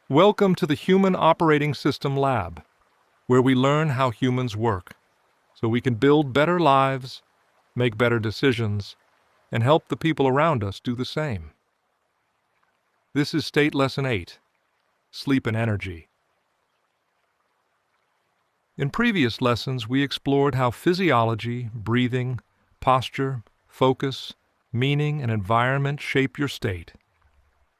Welcome to the Human Operating System Lab, where we learn how humans work, so we can build better lives, make better decisions, and help the people around us do the same. This is State Lesson 8, Sleep and Energy. In previous lessons, we explored how physiology, breathing, posture, focus, meaning, and environment shape your state.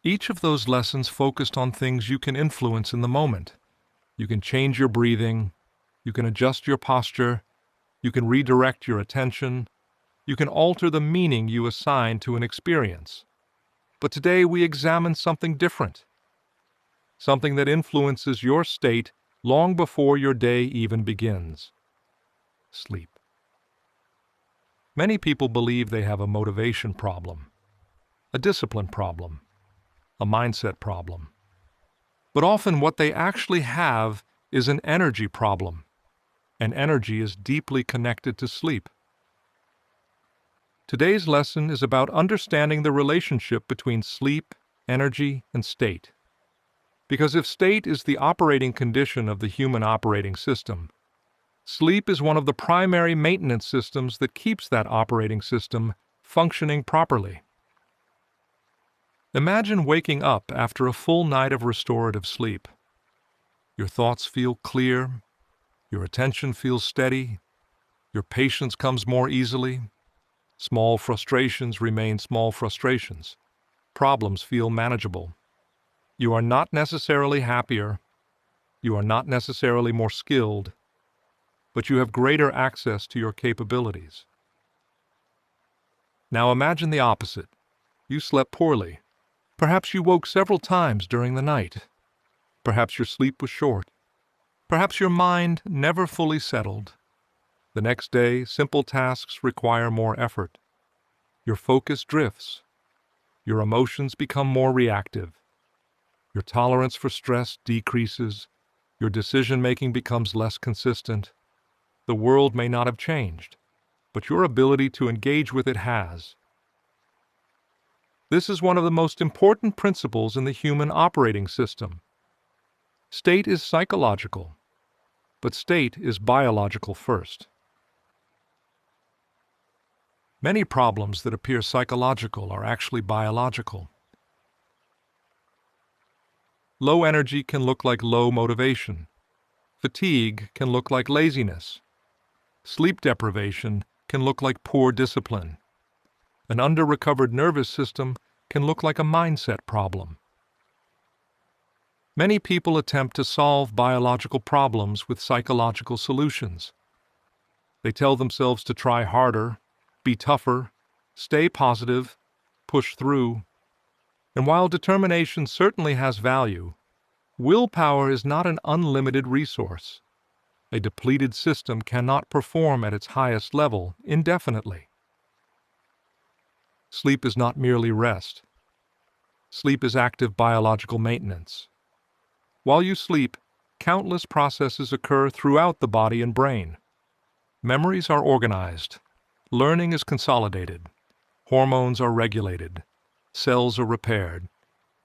Each of those lessons focused on things you can influence in the moment. You can change your breathing, you can adjust your posture, you can redirect your attention, you can alter the meaning you assign to an experience. But today we examine something different, something that influences your state long before your day even begins. Sleep. Many people believe they have a motivation problem, a discipline problem, a mindset problem. But often what they actually have is an energy problem, and energy is deeply connected to sleep. Today's lesson is about understanding the relationship between sleep, energy, and state. Because if state is the operating condition of the human operating system, sleep is one of the primary maintenance systems that keeps that operating system functioning properly. Imagine waking up after a full night of restorative sleep. Your thoughts feel clear, your attention feels steady, your patience comes more easily, small frustrations remain small frustrations, problems feel manageable. You are not necessarily happier, you are not necessarily more skilled, but you have greater access to your capabilities. Now imagine the opposite. You slept poorly. Perhaps you woke several times during the night. Perhaps your sleep was short. Perhaps your mind never fully settled. The next day, simple tasks require more effort. Your focus drifts. Your emotions become more reactive. Your tolerance for stress decreases. Your decision-making becomes less consistent. The world may not have changed, but your ability to engage with it has. This is one of the most important principles in the human operating system. State is psychological, but state is biological first. Many problems that appear psychological are actually biological. Low energy can look like low motivation. Fatigue can look like laziness. Sleep deprivation can look like poor discipline. An under-recovered nervous system can look like a mindset problem. Many people attempt to solve biological problems with psychological solutions. They tell themselves to try harder, be tougher, stay positive, push through. And while determination certainly has value, willpower is not an unlimited resource. A depleted system cannot perform at its highest level indefinitely. Sleep is not merely rest. Sleep is active biological maintenance. While you sleep, countless processes occur throughout the body and brain. Memories are organized. Learning is consolidated. Hormones are regulated. Cells are repaired.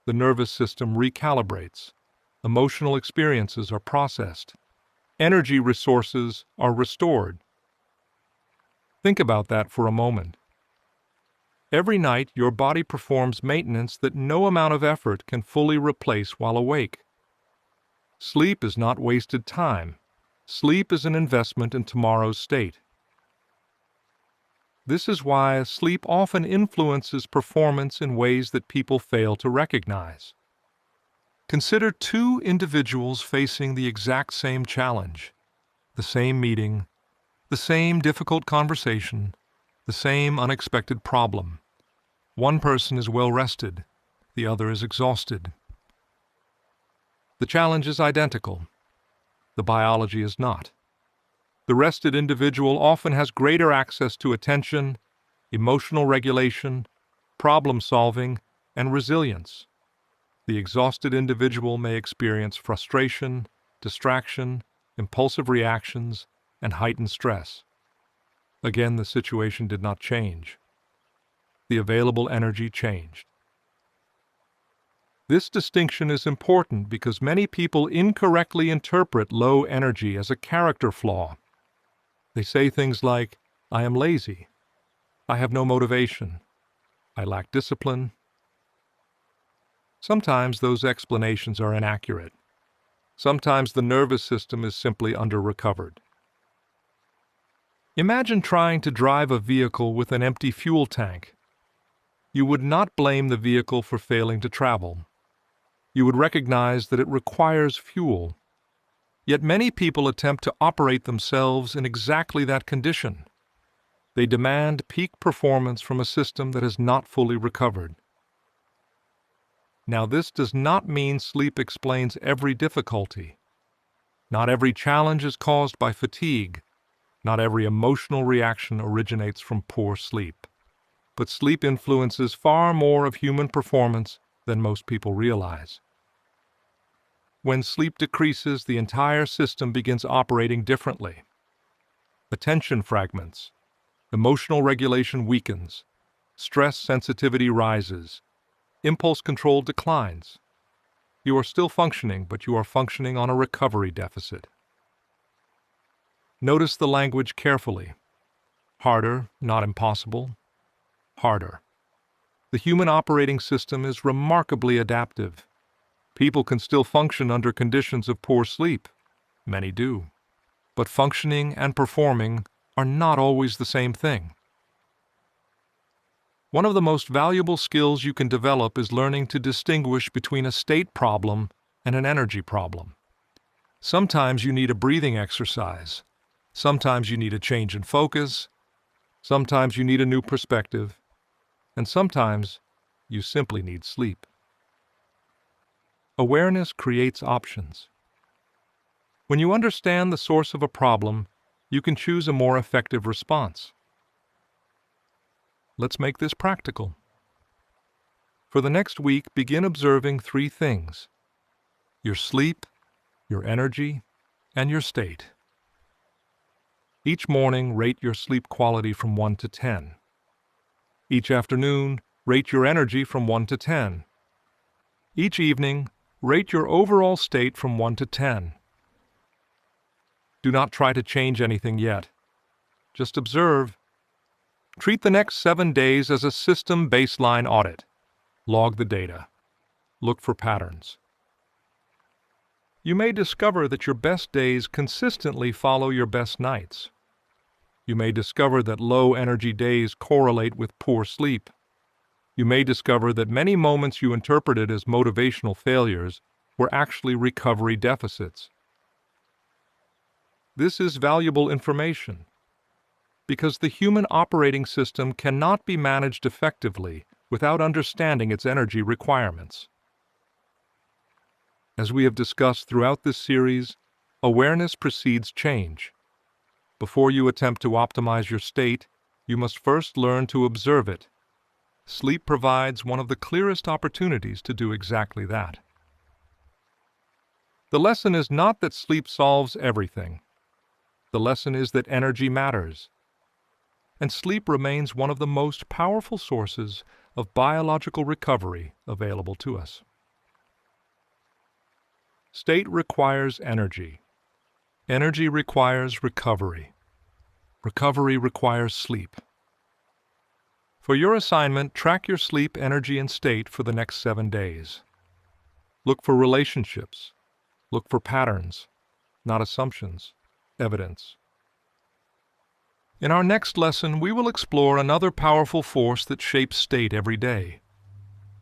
The nervous system recalibrates. Emotional experiences are processed. Energy resources are restored. Think about that for a moment. Every night, your body performs maintenance that no amount of effort can fully replace while awake. Sleep is not wasted time. Sleep is an investment in tomorrow's state. This is why sleep often influences performance in ways that people fail to recognize. Consider two individuals facing the exact same challenge, the same meeting, the same difficult conversation, the same unexpected problem. One person is well rested, the other is exhausted. The challenge is identical. The biology is not. The rested individual often has greater access to attention, emotional regulation, problem solving, and resilience. The exhausted individual may experience frustration, distraction, impulsive reactions, and heightened stress. Again, the situation did not change. The available energy changed. This distinction is important because many people incorrectly interpret low energy as a character flaw. They say things like, "I am lazy," "I have no motivation," "I lack discipline." Sometimes those explanations are inaccurate. Sometimes the nervous system is simply under-recovered. Imagine trying to drive a vehicle with an empty fuel tank. You would not blame the vehicle for failing to travel. You would recognize that it requires fuel. Yet many people attempt to operate themselves in exactly that condition. They demand peak performance from a system that has not fully recovered. Now, this does not mean sleep explains every difficulty. Not every challenge is caused by fatigue. Not every emotional reaction originates from poor sleep. But sleep influences far more of human performance than most people realize. When sleep decreases, the entire system begins operating differently. Attention fragments. Emotional regulation weakens. Stress sensitivity rises. Impulse control declines. You are still functioning, but you are functioning on a recovery deficit. Notice the language carefully. Harder, not impossible. Harder. The human operating system is remarkably adaptive. People can still function under conditions of poor sleep. Many do. But functioning and performing are not always the same thing. One of the most valuable skills you can develop is learning to distinguish between a state problem and an energy problem. Sometimes you need a breathing exercise. Sometimes you need a change in focus. Sometimes you need a new perspective. And sometimes you simply need sleep. Awareness creates options. When you understand the source of a problem, you can choose a more effective response. Let's make this practical. For the next week, begin observing 3 things: your sleep, your energy, and your state. Each morning, rate your sleep quality from 1 to 10. Each afternoon, rate your energy from 1 to 10. Each evening, rate your overall state from 1 to 10. Do not try to change anything yet. Just observe. Treat the next 7 days as a system baseline audit. Log the data. Look for patterns. You may discover that your best days consistently follow your best nights. You may discover that low-energy days correlate with poor sleep. You may discover that many moments you interpreted as motivational failures were actually recovery deficits. This is valuable information because the human operating system cannot be managed effectively without understanding its energy requirements. As we have discussed throughout this series, awareness precedes change. Before you attempt to optimize your state, you must first learn to observe it. Sleep provides one of the clearest opportunities to do exactly that. The lesson is not that sleep solves everything. The lesson is that energy matters. And sleep remains one of the most powerful sources of biological recovery available to us. State requires energy. Energy requires recovery. Recovery requires sleep. For your assignment, track your sleep, energy, and state for the next 7 days. Look for relationships. Look for patterns, not assumptions, evidence. In our next lesson, we will explore another powerful force that shapes state every day: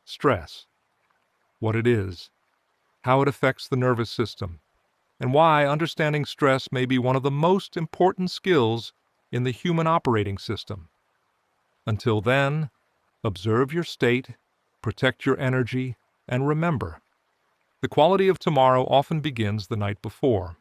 stress. What it is, how it affects the nervous system, and why understanding stress may be one of the most important skills in the human operating system. Until then, observe your state, protect your energy, and remember, the quality of tomorrow often begins the night before.